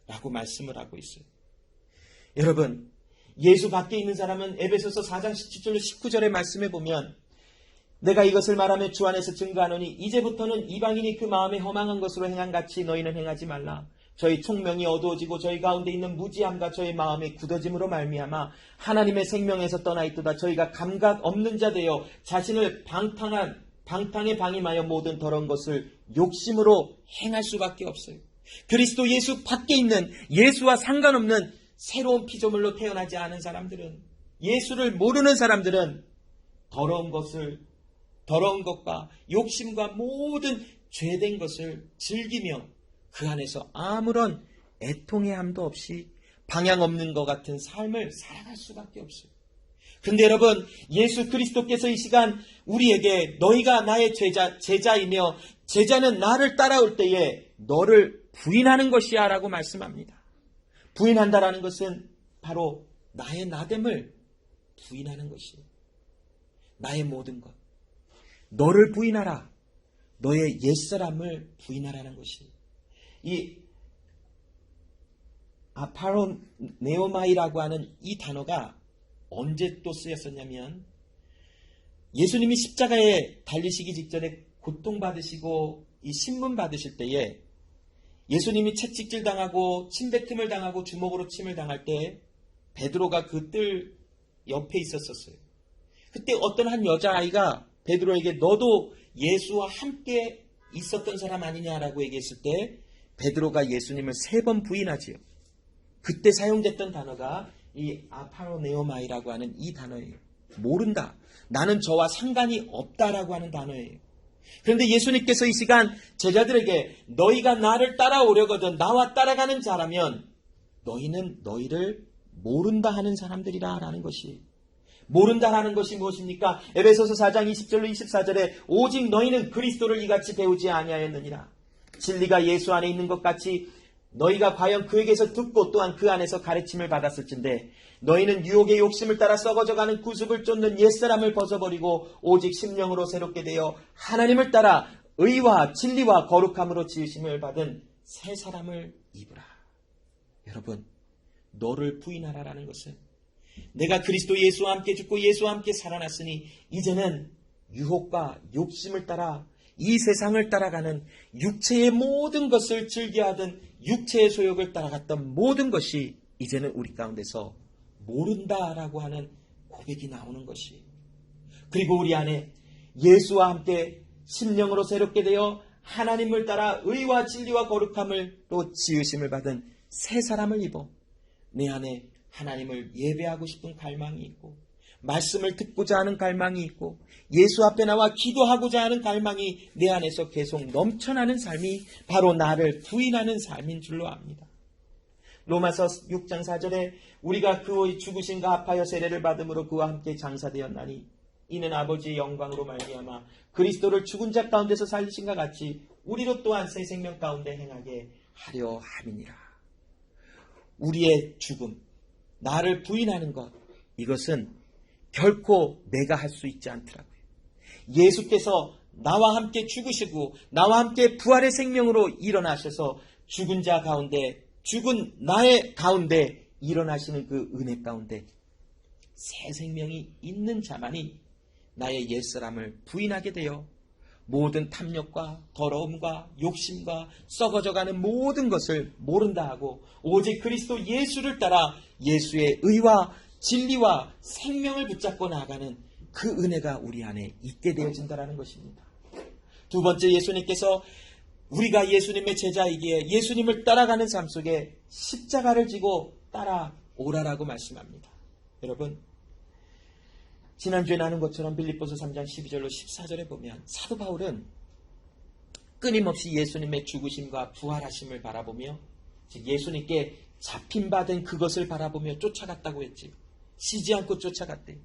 라고 말씀을 하고 있어요. 여러분, 예수 밖에 있는 사람은 에베소서 4장 17절 19절의 말씀에 보면 내가 이것을 말하며 주 안에서 증거하노니 이제부터는 이방인이 그 마음에 허망한 것으로 행한 같이 너희는 행하지 말라. 저희 총명이 어두워지고 저희 가운데 있는 무지함과 저희 마음의 굳어짐으로 말미암아 하나님의 생명에서 떠나 있도다. 저희가 감각 없는 자 되어 자신을 방탕에 방임하여 모든 더러운 것을 욕심으로 행할 수밖에 없어요. 그리스도 예수 밖에 있는 예수와 상관없는 새로운 피조물로 태어나지 않은 사람들은, 예수를 모르는 사람들은 더러운 것과 욕심과 모든 죄된 것을 즐기며 그 안에서 아무런 애통해함도 없이 방향 없는 것 같은 삶을 살아갈 수밖에 없어요. 그런데 여러분, 예수 그리스도께서 이 시간 우리에게 너희가 나의 제자이며 제자는 나를 따라올 때에 너를 부인하는 것이야 라고 말씀합니다. 부인한다라는 것은 바로 나의 나됨을 부인하는 것이에요. 나의 모든 것. 너를 부인하라. 너의 옛사람을 부인하라는 것이에요. 이 아파로네오마이라고 하는 이 단어가 언제 또 쓰였었냐면, 예수님이 십자가에 달리시기 직전에 고통받으시고 이 신문 받으실 때에 예수님이 채찍질 당하고 침뱉음을 당하고 주먹으로 침을 당할 때 베드로가 그 뜰 옆에 있었어요. 그때 어떤 한 여자아이가 베드로에게 너도 예수와 함께 있었던 사람 아니냐라고 얘기했을 때 베드로가 예수님을 3번 부인하지요. 그때 사용됐던 단어가 이 아파로네오마이라고 하는 이 단어예요. 모른다. 나는 저와 상관이 없다라고 하는 단어예요. 그런데 예수님께서 이 시간 제자들에게 너희가 나를 따라오려거든 나와 따라가는 자라면 너희는 너희를 모른다 하는 사람들이라 라는 것이, 모른다라는 것이 무엇입니까? 에베소서 4장 20절로 24절에 오직 너희는 그리스도를 이같이 배우지 아니하였느니라. 진리가 예수 안에 있는 것 같이 너희가 과연 그에게서 듣고 또한 그 안에서 가르침을 받았을진데 너희는 유혹의 욕심을 따라 썩어져가는 구습을 쫓는 옛사람을 벗어버리고 오직 심령으로 새롭게 되어 하나님을 따라 의와 진리와 거룩함으로 지으심을 받은 새 사람을 입으라. 여러분, 너를 부인하라라는 것은 내가 그리스도 예수와 함께 죽고 예수와 함께 살아났으니 이제는 유혹과 욕심을 따라 이 세상을 따라가는 육체의 모든 것을 즐겨하던 육체의 소욕을 따라갔던 모든 것이 이제는 우리 가운데서 모른다라고 하는 고백이 나오는 것이, 그리고 우리 안에 예수와 함께 심령으로 새롭게 되어 하나님을 따라 의와 진리와 거룩함을 또 지으심을 받은 새 사람을 입어 내 안에 하나님을 예배하고 싶은 갈망이 있고 말씀을 듣고자 하는 갈망이 있고 예수 앞에 나와 기도하고자 하는 갈망이 내 안에서 계속 넘쳐나는 삶이 바로 나를 부인하는 삶인 줄로 압니다. 로마서 6장 4절에 우리가 그의 죽으심과 합하여 세례를 받음으로 그와 함께 장사되었나니 이는 아버지의 영광으로 말미암아 그리스도를 죽은 자 가운데서 살리신과 같이 우리로 또한 새 생명 가운데 행하게 하려 함이니라. 우리의 죽음, 나를 부인하는 것, 이것은 결코 내가 할 수 있지 않더라고요. 예수께서 나와 함께 죽으시고 나와 함께 부활의 생명으로 일어나셔서 죽은 자 가운데, 죽은 나의 가운데 일어나시는 그 은혜 가운데 새 생명이 있는 자만이 나의 옛사람을 부인하게 되어 모든 탐욕과 더러움과 욕심과 썩어져가는 모든 것을 모른다 하고 오직 그리스도 예수를 따라 예수의 의와 진리와 생명을 붙잡고 나아가는 그 은혜가 우리 안에 있게 되어진다는 것입니다. 두 번째, 예수님께서 우리가 예수님의 제자이기에 예수님을 따라가는 삶 속에 십자가를 지고 따라오라라고 말씀합니다. 여러분, 지난주에 나눈 것처럼 빌립보서 3장 12절로 14절에 보면 사도 바울은 끊임없이 예수님의 죽으심과 부활하심을 바라보며 즉 예수님께 잡힌받은 그것을 바라보며 쫓아갔다고 했지요. 쉬지 않고 쫓아갔대요.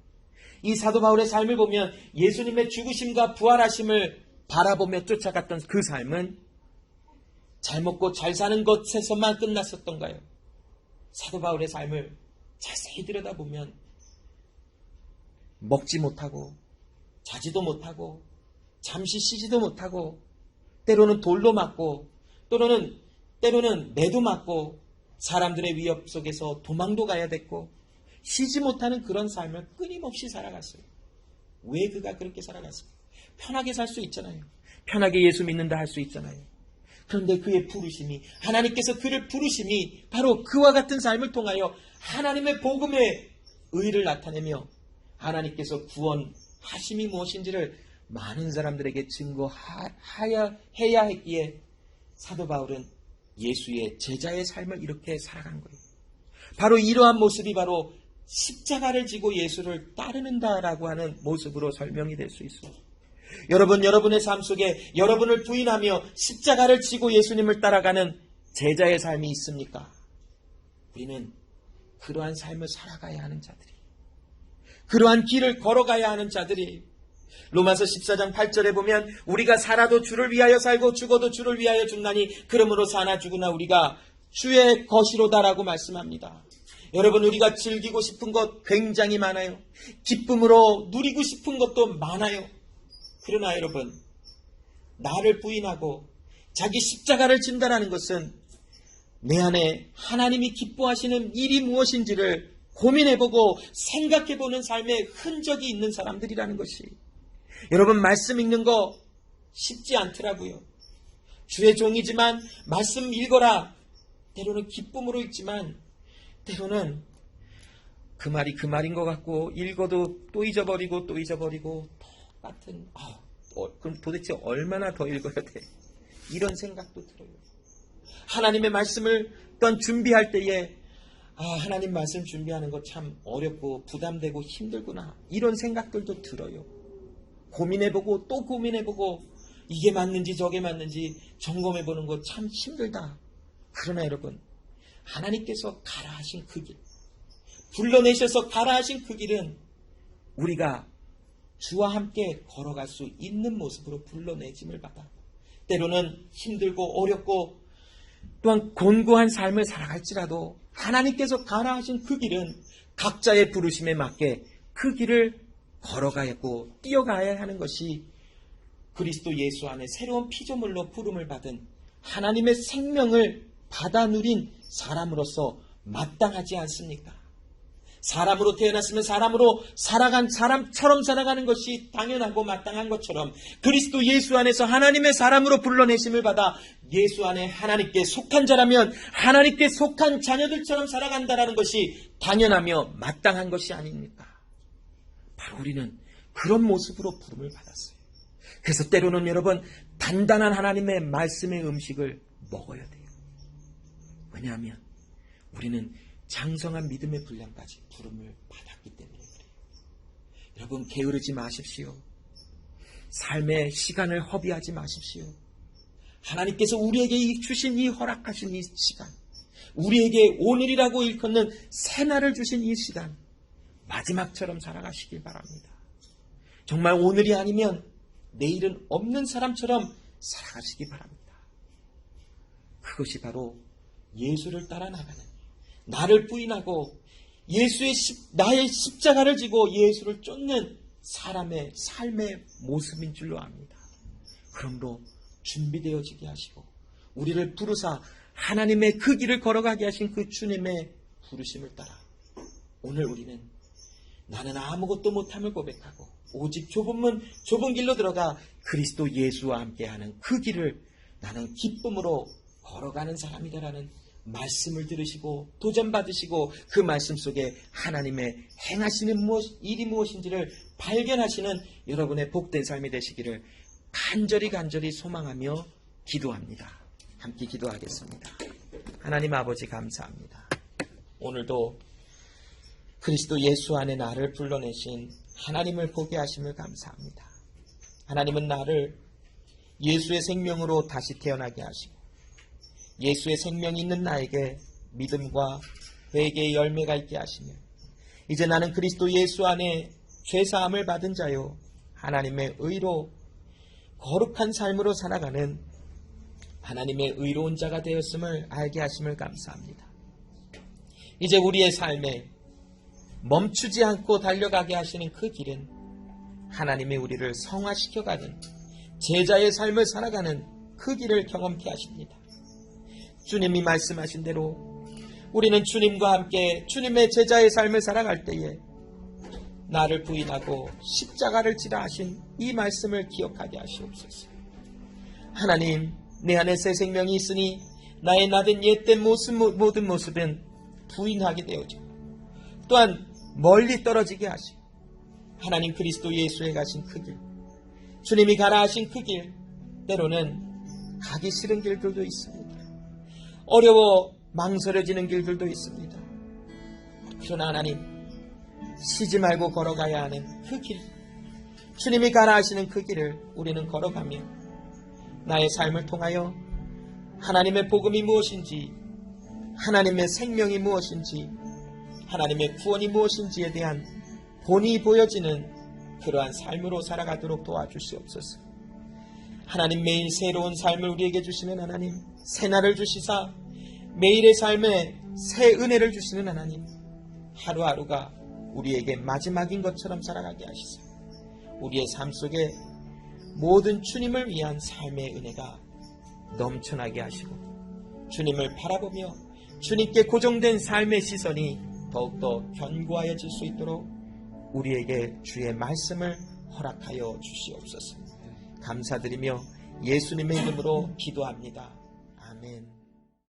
이 사도 바울의 삶을 보면 예수님의 죽으심과 부활하심을 바라보며 쫓아갔던 그 삶은 잘 먹고 잘 사는 것에서만 끝났었던가요? 사도 바울의 삶을 자세히 들여다보면 먹지 못하고 자지도 못하고 잠시 쉬지도 못하고 때로는 돌로 맞고 때로는 매도 맞고 사람들의 위협 속에서 도망도 가야 됐고 쉬지 못하는 그런 삶을 끊임없이 살아갔어요. 왜 그가 그렇게 살아갔을까? 편하게 살 수 있잖아요. 편하게 예수 믿는다 할 수 있잖아요. 그런데 그의 부르심이, 하나님께서 그를 부르심이 바로 그와 같은 삶을 통하여 하나님의 복음의 의를 나타내며 하나님께서 구원하심이 무엇인지를 많은 사람들에게 증거해야 했기에 사도 바울은 예수의 제자의 삶을 이렇게 살아간 거예요. 바로 이러한 모습이 바로 십자가를 지고 예수를 따르는다라고 하는 모습으로 설명이 될 수 있어요. 여러분, 여러분의 삶 속에 여러분을 부인하며 십자가를 지고 예수님을 따라가는 제자의 삶이 있습니까? 우리는 그러한 삶을 살아가야 하는 자들이, 그러한 길을 걸어가야 하는 자들이, 로마서 14장 8절에 보면 우리가 살아도 주를 위하여 살고 죽어도 주를 위하여 죽나니 그러므로 사나 죽으나 우리가 주의 것이로다라고 말씀합니다. 여러분, 우리가 즐기고 싶은 것 굉장히 많아요. 기쁨으로 누리고 싶은 것도 많아요. 그러나 여러분, 나를 부인하고 자기 십자가를 진다라는 것은 내 안에 하나님이 기뻐하시는 일이 무엇인지를 고민해보고 생각해보는 삶의 흔적이 있는 사람들이라는 것이, 여러분, 말씀 읽는 거 쉽지 않더라고요. 주의 종이지만 말씀 읽어라. 때로는 기쁨으로 읽지만 때로는 그 말이 그 말인 것 같고 읽어도 또 잊어버리고 또 잊어버리고 똑같은, 그럼 도대체 얼마나 더 읽어야 돼? 이런 생각도 들어요. 하나님의 말씀을 또한 준비할 때에 하나님 말씀 준비하는 거 참 어렵고 부담되고 힘들구나, 이런 생각들도 들어요. 고민해보고 또 고민해보고 이게 맞는지 저게 맞는지 점검해보는 거 참 힘들다. 그러나 여러분, 하나님께서 가라 하신 그 길, 불러내셔서 가라 하신 그 길은 우리가 주와 함께 걸어갈 수 있는 모습으로 불러내짐을 받아 때로는 힘들고 어렵고 또한 곤고한 삶을 살아갈지라도 하나님께서 가라 하신 그 길은 각자의 부르심에 맞게 그 길을 걸어가야고 뛰어가야 하는 것이 그리스도 예수 안에 새로운 피조물로 부름을 받은 하나님의 생명을 받아 누린 사람으로서 마땅하지 않습니까? 사람으로 태어났으면 사람으로 사람처럼 살아가는 것이 당연하고 마땅한 것처럼 그리스도 예수 안에서 하나님의 사람으로 불러내심을 받아 예수 안에 하나님께 속한 자라면 하나님께 속한 자녀들처럼 살아간다라는 것이 당연하며 마땅한 것이 아닙니까? 바로 우리는 그런 모습으로 부름을 받았어요. 그래서 때로는 여러분, 단단한 하나님의 말씀의 음식을 먹어야 돼요. 왜냐하면 우리는 장성한 믿음의 분량까지 부름을 받았기 때문에 그래요. 여러분, 게으르지 마십시오. 삶의 시간을 허비하지 마십시오. 하나님께서 우리에게 주신 이 허락하신 이 시간, 우리에게 오늘이라고 일컫는 새날을 주신 이 시간, 마지막처럼 살아가시길 바랍니다. 정말 오늘이 아니면 내일은 없는 사람처럼 살아가시기 바랍니다. 그것이 바로 예수를 따라 나가는, 나를 부인하고 나의 십자가를 지고 예수를 쫓는 사람의 삶의 모습인 줄로 압니다. 그러므로 준비되어지게 하시고 우리를 부르사 하나님의 그 길을 걸어가게 하신 그 주님의 부르심을 따라 오늘 우리는 나는 아무것도 못함을 고백하고 오직 좁은 길로 들어가 그리스도 예수와 함께하는 그 길을 나는 기쁨으로 걸어가는 사람이다라는 말씀을 들으시고 도전받으시고 그 말씀 속에 하나님의 행하시는 일이 무엇인지를 발견하시는 여러분의 복된 삶이 되시기를 간절히 소망하며 기도합니다. 함께 기도하겠습니다. 하나님 아버지, 감사합니다. 오늘도 그리스도 예수 안에 나를 불러내신 하나님을 보게 하심을 감사합니다. 하나님은 나를 예수의 생명으로 다시 태어나게 하시고 예수의 생명이 있는 나에게 믿음과 회개의 열매가 있게 하시며 이제 나는 그리스도 예수 안에 죄사함을 받은 자요 하나님의 의로 거룩한 삶으로 살아가는 하나님의 의로운 자가 되었음을 알게 하심을 감사합니다. 이제 우리의 삶에 멈추지 않고 달려가게 하시는 그 길은 하나님의 우리를 성화시켜가는 제자의 삶을 살아가는 그 길을 경험케 하십니다. 주님이 말씀하신 대로 우리는 주님과 함께 주님의 제자의 삶을 살아갈 때에 나를 부인하고 십자가를 지라 하신 이 말씀을 기억하게 하시옵소서. 하나님, 내 안에 새 생명이 있으니 나의 나된 옛된 모든 모습은 부인하게 되어지고 또한 멀리 떨어지게 하시고 하나님 그리스도 예수에 가신 그 길, 주님이 가라 하신 그 길, 때로는 가기 싫은 길들도 있습니다. 어려워 망설여지는 길들도 있습니다. 그러나 하나님, 쉬지 말고 걸어가야 하는 그 길, 주님이 가라 하시는 그 길을 우리는 걸어가며 나의 삶을 통하여 하나님의 복음이 무엇인지, 하나님의 생명이 무엇인지, 하나님의 구원이 무엇인지에 대한 본이 보여지는 그러한 삶으로 살아가도록 도와주시옵소서. 하나님, 매일 새로운 삶을 우리에게 주시는 하나님, 새날을 주시사 매일의 삶에 새 은혜를 주시는 하나님, 하루하루가 우리에게 마지막인 것처럼 살아가게 하시사 우리의 삶 속에 모든 주님을 위한 삶의 은혜가 넘쳐나게 하시고 주님을 바라보며 주님께 고정된 삶의 시선이 더욱더 견고하여질 수 있도록 우리에게 주의 말씀을 허락하여 주시옵소서. 감사드리며 예수님의 이름으로 기도합니다. 아멘.